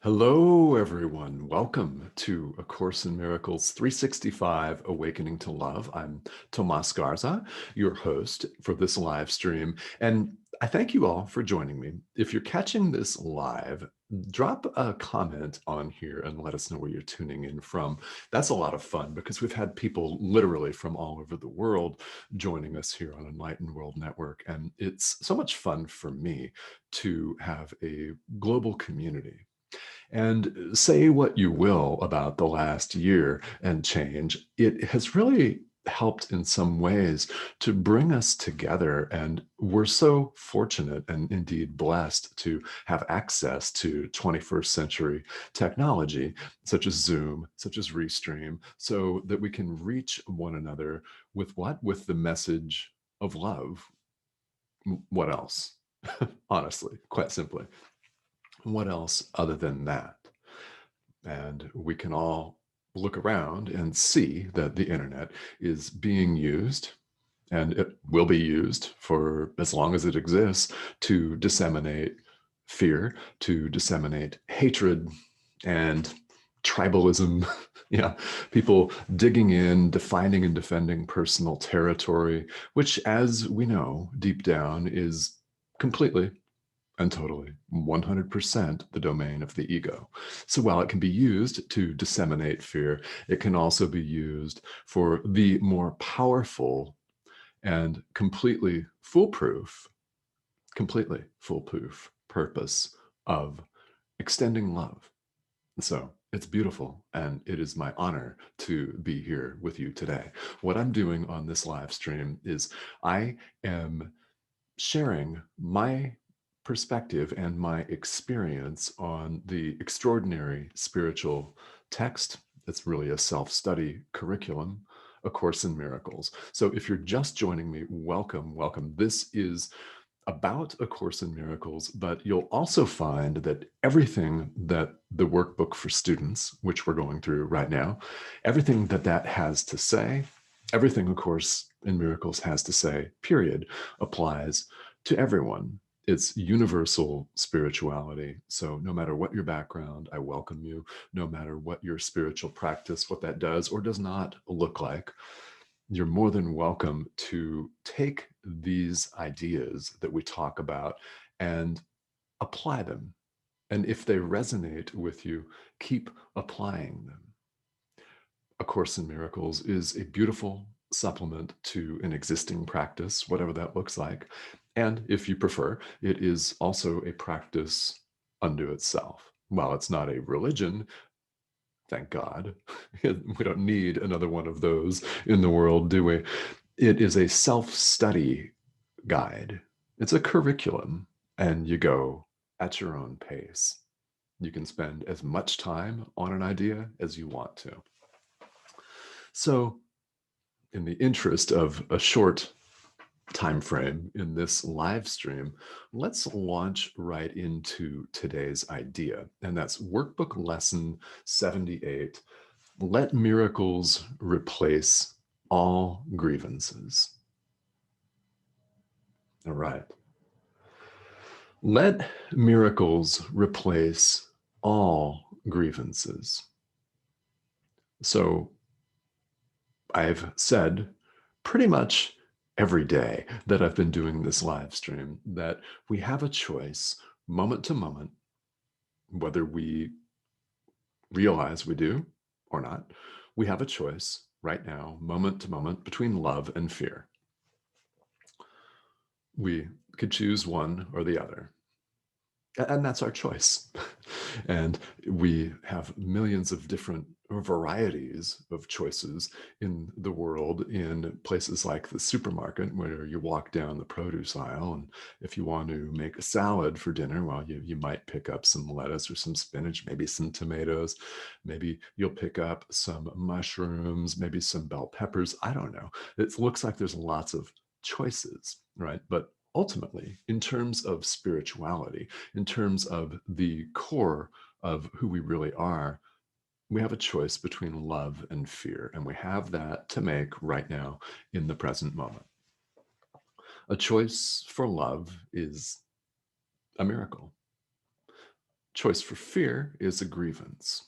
Hello, everyone. Welcome to A Course in Miracles 365 Awakening to Love. I'm Tomas Garza, your host for this live stream. And I thank you all for joining me. If you're catching this live, drop a comment on here and let us know where you're tuning in from. That's a lot of fun because we've had people literally from all over the world joining us here on Enlightened World Network. And it's so much fun for me to have a global community. And say what you will about the last year and change, it has really helped in some ways to bring us together. And we're so fortunate and indeed blessed to have access to 21st century technology, such as Zoom, such as Restream, so that we can reach one another with what? With the message of love. What else? Honestly, quite simply. What else other than that? And we can all look around and see that the internet is being used, and it will be used for as long as it exists, to disseminate fear, to disseminate hatred and tribalism. Yeah, people digging in, defining and defending personal territory, which, as we know deep down, is completely and totally 100% the domain of the ego. So while it can be used to disseminate fear, it can also be used for the more powerful and completely foolproof purpose of extending love. So it's beautiful, and it is my honor to be here with you today. What I'm doing on this live stream is I am sharing my perspective and my experience on the extraordinary spiritual text. It's really a self-study curriculum, A Course in Miracles. So if you're just joining me, welcome, welcome. This is about A Course in Miracles, but you'll also find that everything that the workbook for students, which we're going through right now, everything that that has to say, everything A Course in Miracles has to say, period, applies to everyone. It's universal spirituality. So no matter what your background, I welcome you. No matter what your spiritual practice, what that does or does not look like, you're more than welcome to take these ideas that we talk about and apply them. And if they resonate with you, keep applying them. A Course in Miracles is a beautiful supplement to an existing practice, whatever that looks like. And if you prefer, it is also a practice unto itself. While it's not a religion, thank God, we don't need another one of those in the world, do we? It is a self-study guide. It's a curriculum, and you go at your own pace. You can spend as much time on an idea as you want to. So, in the interest of a short time frame in this live stream, let's launch right into today's idea. And that's workbook lesson 78. Let miracles replace all grievances. All right. Let miracles replace all grievances. So I've said pretty much every day that I've been doing this live stream that we have a choice moment to moment, whether we realize we do or not. We have a choice right now, moment to moment, between love and fear. We could choose one or the other. And that's our choice. And we have millions of different varieties of choices in the world, in places like the supermarket, where you walk down the produce aisle. And if you want to make a salad for dinner, well, you might pick up some lettuce or some spinach, maybe some tomatoes. Maybe you'll pick up some mushrooms, maybe some bell peppers. I don't know. It looks like there's lots of choices, right? But ultimately, in terms of spirituality, in terms of the core of who we really are, we have a choice between love and fear, and we have that to make right now in the present moment. A choice for love is a miracle. choice for fear is a grievance.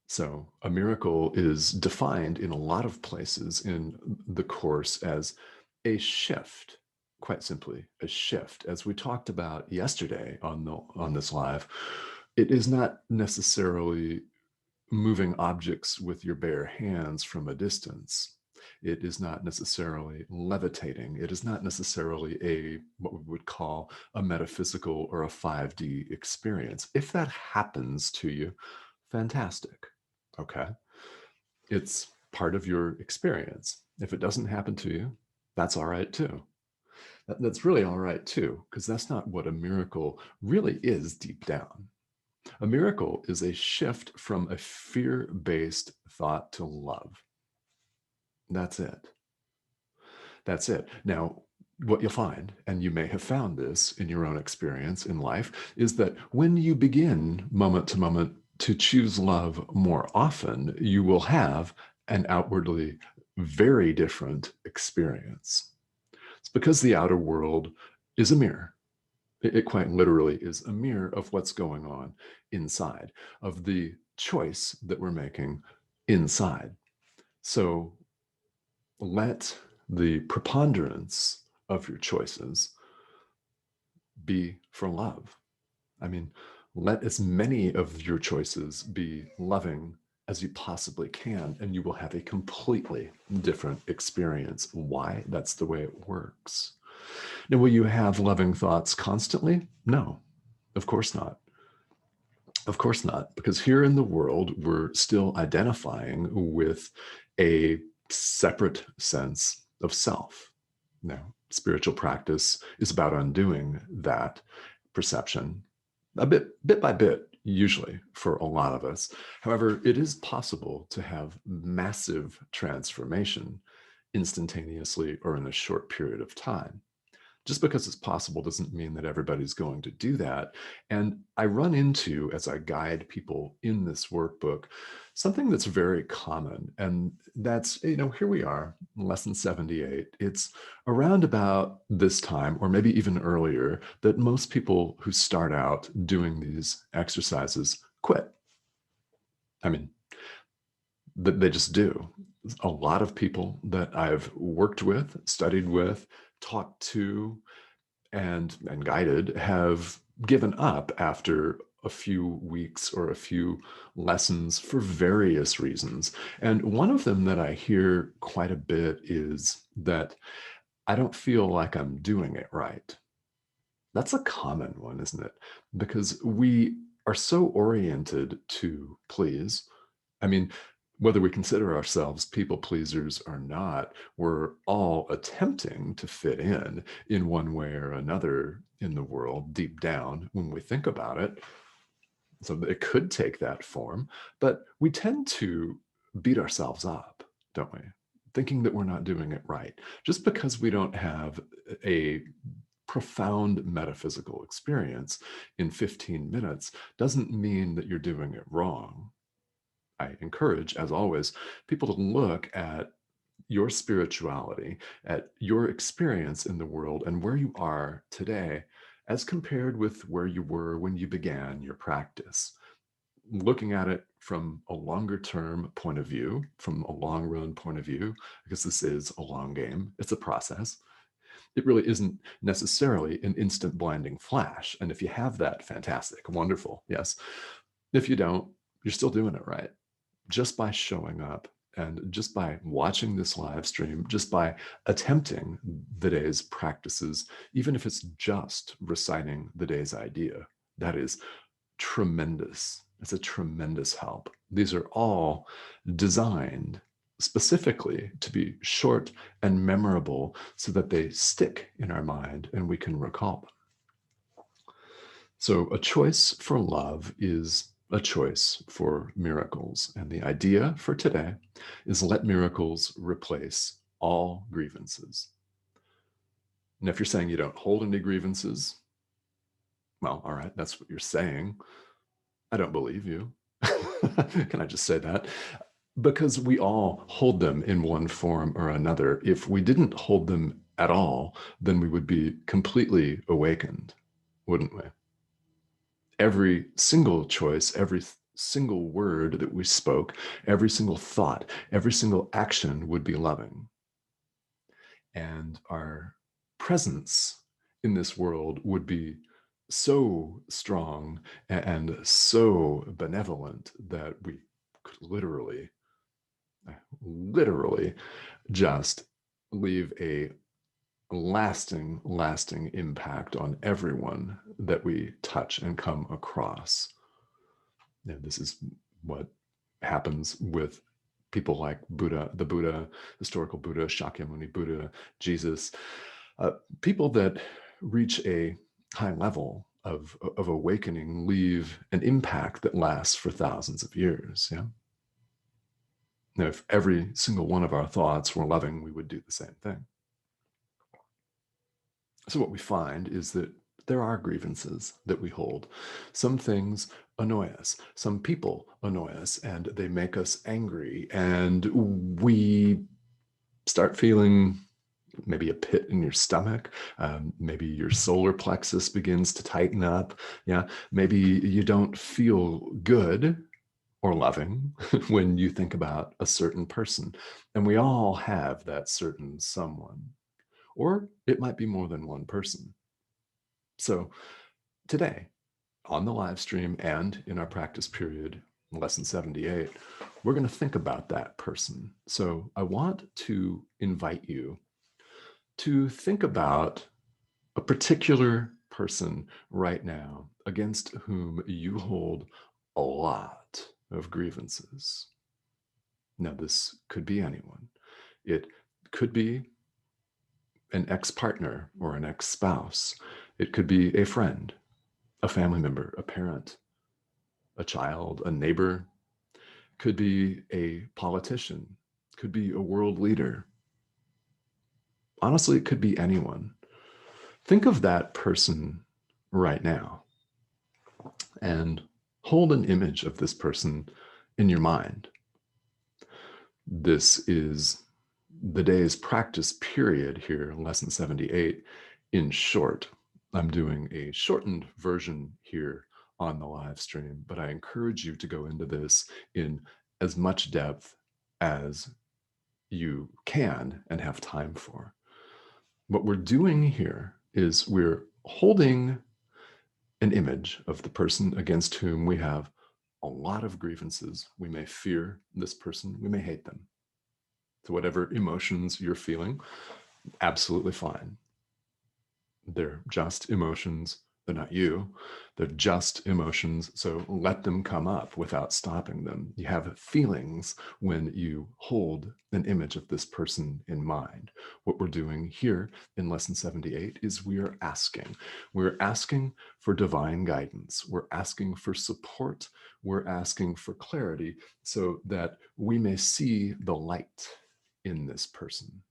So a miracle is defined in a lot of places in the course as a shift, quite simply, a shift. As we talked about yesterday on this live, it is not necessarily moving objects with your bare hands from a distance. It is not necessarily levitating. It is not necessarily a what we would call a metaphysical or a 5D experience. If that happens to you, fantastic. Okay. It's part of your experience. If it doesn't happen to you, that's all right too. That's really all right too, because that's not what a miracle really is deep down. A miracle is a shift from a fear based thought to love. That's it. That's it. Now, what you'll find, and you may have found this in your own experience in life, is that when you begin moment to moment to choose love more often, you will have an outwardly very different experience. It's because the outer world is a mirror. It quite literally is a mirror of what's going on inside, of the choice that we're making inside. So let the preponderance of your choices be for love. I mean, let as many of your choices be loving as you possibly can, and you will have a completely different experience. Why? That's the way it works. Now, will you have loving thoughts constantly? No, of course not. Of course not, because here in the world, we're still identifying with a separate sense of self. Now, spiritual practice is about undoing that perception bit by bit, usually for a lot of us. However, it is possible to have massive transformation instantaneously or in a short period of time. Just because it's possible doesn't mean that everybody's going to do that. And I run into, as I guide people in this workbook, something that's very common. And that's, here we are, lesson 78. It's around about this time, or maybe even earlier, that most people who start out doing these exercises quit. I mean, they just do. A lot of people that I've worked with, studied with, talked to, and guided have given up after a few weeks or a few lessons for various reasons. And one of them that I hear quite a bit is that I don't feel like I'm doing it right. That's a common one, isn't it? Because we are so oriented to please. I mean, whether we consider ourselves people pleasers or not, we're all attempting to fit in one way or another in the world deep down when we think about it. So it could take that form, but we tend to beat ourselves up, don't we? Thinking that we're not doing it right. Just because we don't have a profound metaphysical experience in 15 minutes doesn't mean that you're doing it wrong. I encourage, as always, people to look at your spirituality, at your experience in the world, and where you are today as compared with where you were when you began your practice. Looking at it from a longer term point of view, from a long run point of view, because this is a long game, it's a process. It really isn't necessarily an instant blinding flash. And if you have that, fantastic, wonderful, yes. If you don't, you're still doing it right just by showing up and just by watching this live stream, just by attempting the day's practices, even if it's just reciting the day's idea, that is tremendous. It's a tremendous help. These are all designed specifically to be short and memorable so that they stick in our mind and we can recall them. So, a choice for love is a choice for miracles. And the idea for today is let miracles replace all grievances. And if you're saying you don't hold any grievances, well, all right, that's what you're saying. I don't believe you. Can I just say that? Because we all hold them in one form or another. If we didn't hold them at all, then we would be completely awakened, wouldn't we? every single choice, every single word that we spoke, every single thought, every single action would be loving. And our presence in this world would be so strong and so benevolent that we could literally just leave a lasting impact on everyone that we touch and come across. And this is what happens with people like Buddha, the Buddha, historical Buddha, Shakyamuni Buddha, Jesus, uh, people that reach a high level of awakening leave an impact that lasts for thousands of years. Yeah. Now, if every single one of our thoughts were loving, we would do the same thing. So what we find is that there are grievances that we hold. Some things annoy us. Some people annoy us and they make us angry. And we start feeling maybe a pit in your stomach. Maybe your solar plexus begins to tighten up. Yeah. Maybe you don't feel good or loving when you think about a certain person. And we all have that certain someone. Or it might be more than one person. So today, on the live stream and in our practice period, lesson 78, we're going to think about that person. So I want to invite you to think about a particular person right now against whom you hold a lot of grievances. Now, this could be anyone. It could be an ex-partner or an ex-spouse. It could be a friend, a family member, a parent, a child, a neighbor, could be a politician, could be a world leader. Honestly, it could be anyone. Think of that person right now and hold an image of this person in your mind. This is the day's practice period here, lesson 78. In short, I'm doing a shortened version here on the live stream, but I encourage you to go into this in as much depth as you can and have time for. What we're doing here is we're holding an image of the person against whom we have a lot of grievances. We may fear this person, we may hate them. So whatever emotions you're feeling, absolutely fine. They're just emotions. They're not you. They're just emotions. So let them come up without stopping them. You have feelings when you hold an image of this person in mind. What we're doing here in lesson 78 is we are asking. We're asking for divine guidance. We're asking for support. We're asking for clarity so that we may see the light in this person.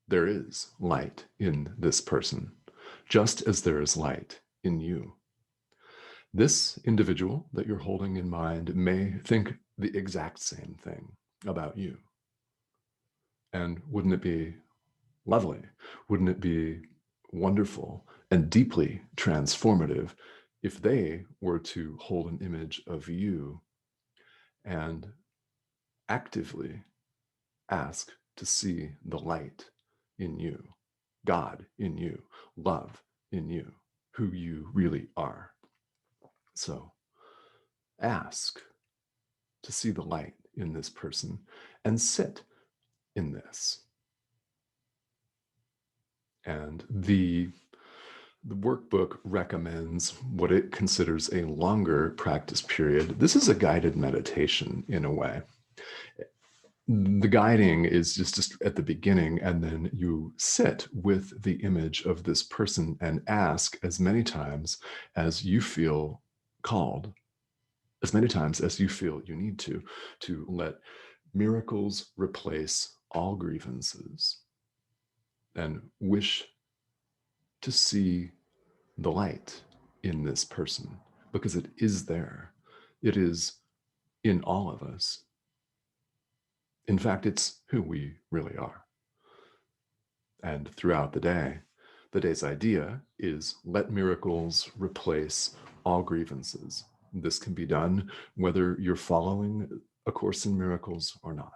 There is light in this person, just as there is light in you. This individual that you're holding in mind may think the exact same thing about you. And wouldn't it be lovely? Wouldn't it be wonderful and deeply transformative if they were to hold an image of you and actively ask to see the light in you, God in you, love in you, who you really are. So ask to see the light in this person and sit in this. And the workbook recommends what it considers a longer practice period. This is a guided meditation in a way. The guiding is just at the beginning, and then you sit with the image of this person and ask as many times as you feel called, as many times as you feel you need to let miracles replace all grievances and wish to see the light in this person because it is there. It is in all of us. In fact, it's who we really are. And throughout the day, The day's idea is let miracles replace all grievances. This can be done whether you're following A Course in Miracles or not.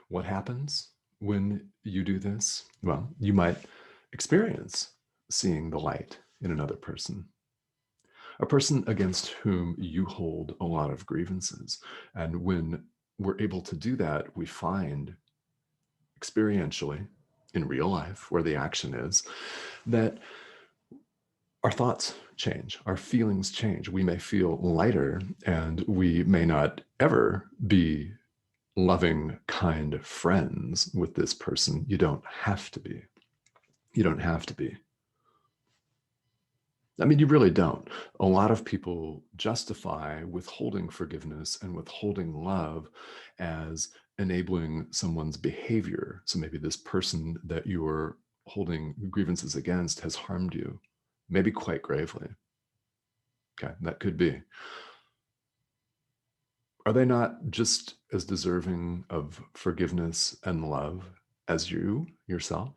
What happens when you do this? Well, you might experience seeing the light in another person, a person against whom you hold a lot of grievances. And when we're able to do that, we find experientially in real life, where the action is, that our thoughts change, our feelings change. We may feel lighter, and we may not ever be loving, kind friends with this person. You don't have to be. You don't have to be. I mean, you really don't. A lot of people justify withholding forgiveness and withholding love as enabling someone's behavior. So maybe this person that you're holding grievances against has harmed you, maybe quite gravely. Okay, that could be. Are they not just as deserving of forgiveness and love as you yourself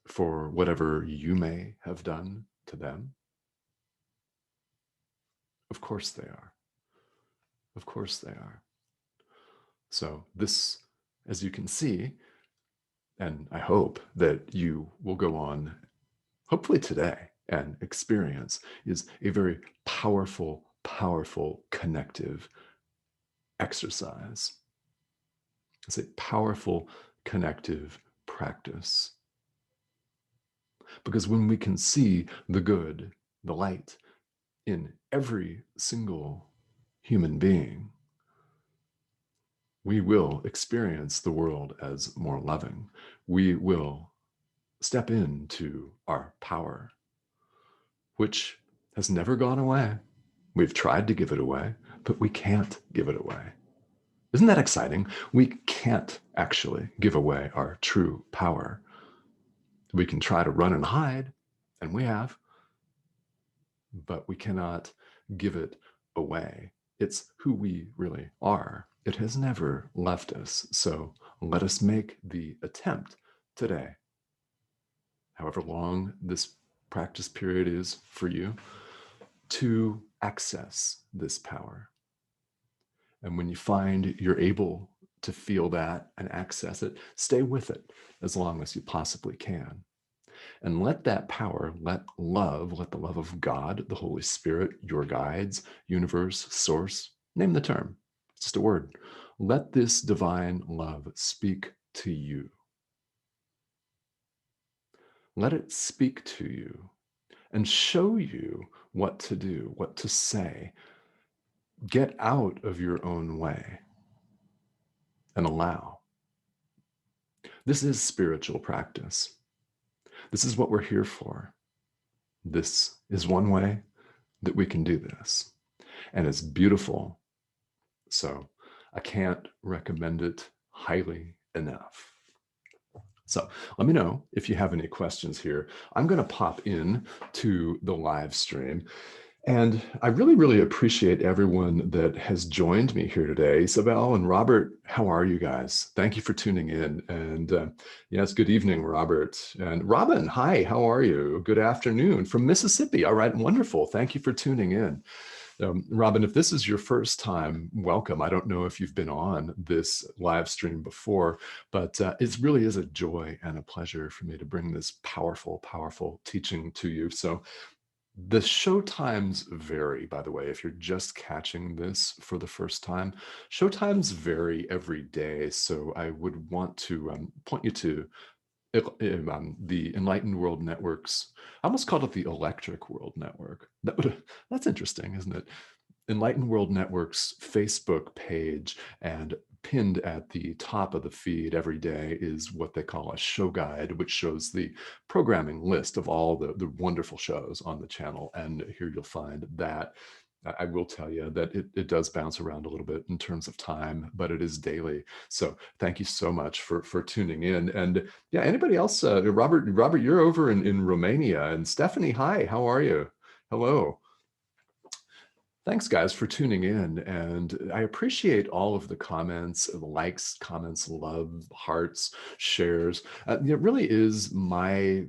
for whatever you may have done to them? Of course they are. Of course they are. So this, as you can see, and I hope that you will go on, hopefully today, and experience, is a very powerful, powerful connective exercise. It's a powerful connective practice. Because when we can see the good, the light in every single human being, we will experience the world as more loving. We will step into our power, which has never gone away. We've tried to give it away, but we can't give it away. Isn't that exciting? We can't actually give away our true power. We can try to run and hide, and we have, but we cannot give it away. It's who we really are. It has never left us. So let us make the attempt today, however long this practice period is for you, to access this power. And when you find you're able to feel that and access it, stay with it as long as you possibly can. And let that power, let the love of God, the Holy Spirit, your guides, universe, source, name the term, it's just a word. Let this divine love speak to you. Let it speak to you and show you what to do, what to say. Get out of your own way and allow. This is spiritual practice. This is what we're here for. This is one way that we can do this. And it's beautiful. So I can't recommend it highly enough. So let me know if you have any questions here. I'm going to pop in to the live stream. And I really, really appreciate everyone that has joined me here today. Isabel and Robert, how are you guys? Thank you for tuning in. And yes, good evening, Robert. And Robin, hi, how are you? Good afternoon from Mississippi. All right, wonderful. Thank you for tuning in. Robin, if this is your first time, welcome. I don't know if you've been on this live stream before, but it really is a joy and a pleasure for me to bring this powerful, powerful teaching to you. So the show times vary, by the way, if you're just catching this for the first time. Show times vary every day. So I would want to point you to the Enlightened World Network's, I almost called it the Electric World Network. That's interesting, isn't it? Enlightened World Network's Facebook page, and pinned at the top of the feed every day is what they call a show guide, which shows the programming list of all the wonderful shows on the channel. And here you'll find that. I will tell you that it does bounce around a little bit in terms of time, but it is daily. So thank you so much for tuning in. And yeah, anybody else? Robert, you're over in Romania. And Stephanie, hi, how are you? Hello. Thanks, guys, for tuning in. And I appreciate all of the comments, likes, comments, love, hearts, shares. It really is my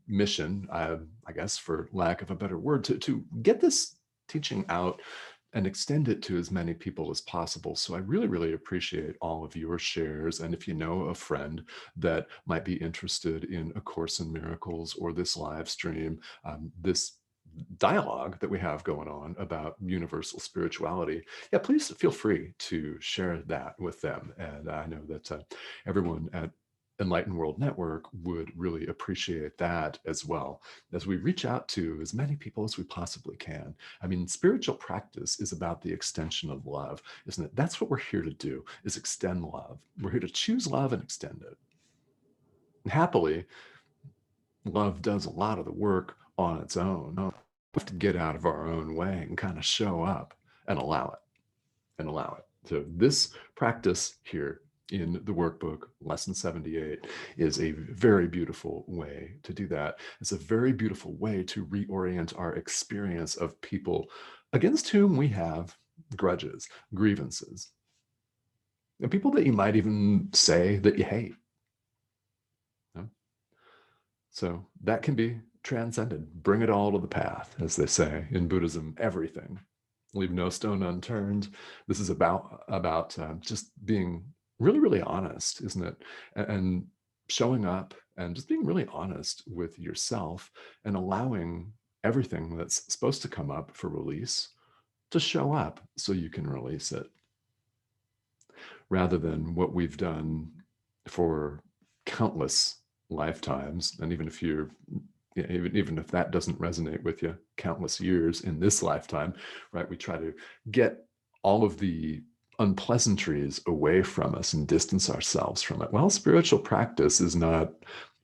mission, I guess, for lack of a better word, to get this teaching out and extend it to as many people as possible. So I really, really appreciate all of your shares. And if you know a friend that might be interested in A Course in Miracles or this live stream, this dialogue that we have going on about universal spirituality, yeah, please feel free to share that with them. And I know that everyone at Enlightened World Network would really appreciate that as well, as we reach out to as many people as we possibly can. I mean, spiritual practice is about the extension of love, isn't it? That's what we're here to do, is extend love. We're here to choose love and extend it. And happily, love does a lot of the work on its own. We have to get out of our own way and kind of show up and allow it and allow it. So this practice here in the workbook, lesson 78, is a very beautiful way to do that. It's a very beautiful way to reorient our experience of people against whom we have grudges, grievances, and people that you might even say that you hate. So that can be transcended. Bring it all to the path, as they say in Buddhism. Everything, leave no stone unturned. This is about just being really, really honest, isn't it? And showing up and just being really honest with yourself and allowing everything that's supposed to come up for release to show up so you can release it, rather than what we've done for countless lifetimes. And even if you're even if that doesn't resonate with you, countless years in this lifetime, right? We try to get all of the unpleasantries away from us and distance ourselves from it. Well, spiritual practice is not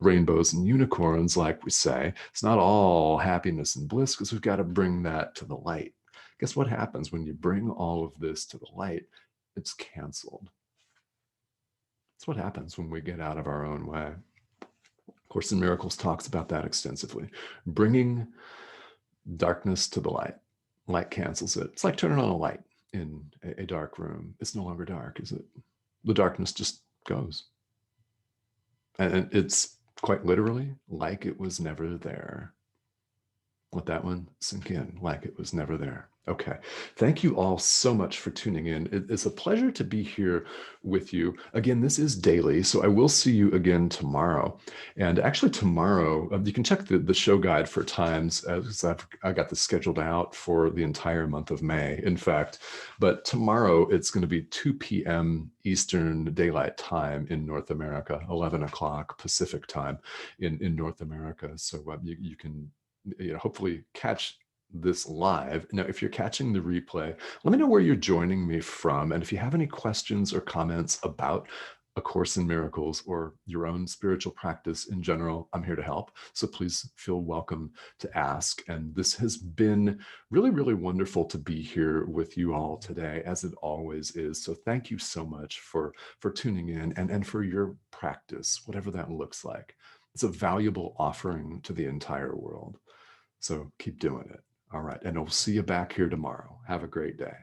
rainbows and unicorns, like we say. It's not all happiness and bliss, because we've got to bring that to the light. Guess what happens when you bring all of this to the light? It's canceled. That's what happens when we get out of our own way. Course in Miracles talks about that extensively. Bringing darkness to the light. Light cancels it. It's like turning on a light in a dark room. It's no longer dark, is it? The darkness just goes. And it's quite literally like it was never there. Let that one sink in, like it was never there. Okay. Thank you all so much for tuning in. It's a pleasure to be here with you. Again, this is daily, so I will see you again tomorrow. And actually tomorrow, you can check the show guide for times, as I got this scheduled out for the entire month of May, in fact. But tomorrow, it's going to be 2 p.m. Eastern Daylight Time in North America, 11 o'clock Pacific Time in North America. So you can hopefully catch this live. Now, if you're catching the replay, let me know where you're joining me from. And if you have any questions or comments about A Course in Miracles or your own spiritual practice in general, I'm here to help. So please feel welcome to ask. And this has been really, really wonderful to be here with you all today, as it always is. So thank you so much for tuning in and for your practice, whatever that looks like. It's a valuable offering to the entire world. So keep doing it. All right. And I'll see you back here tomorrow. Have a great day.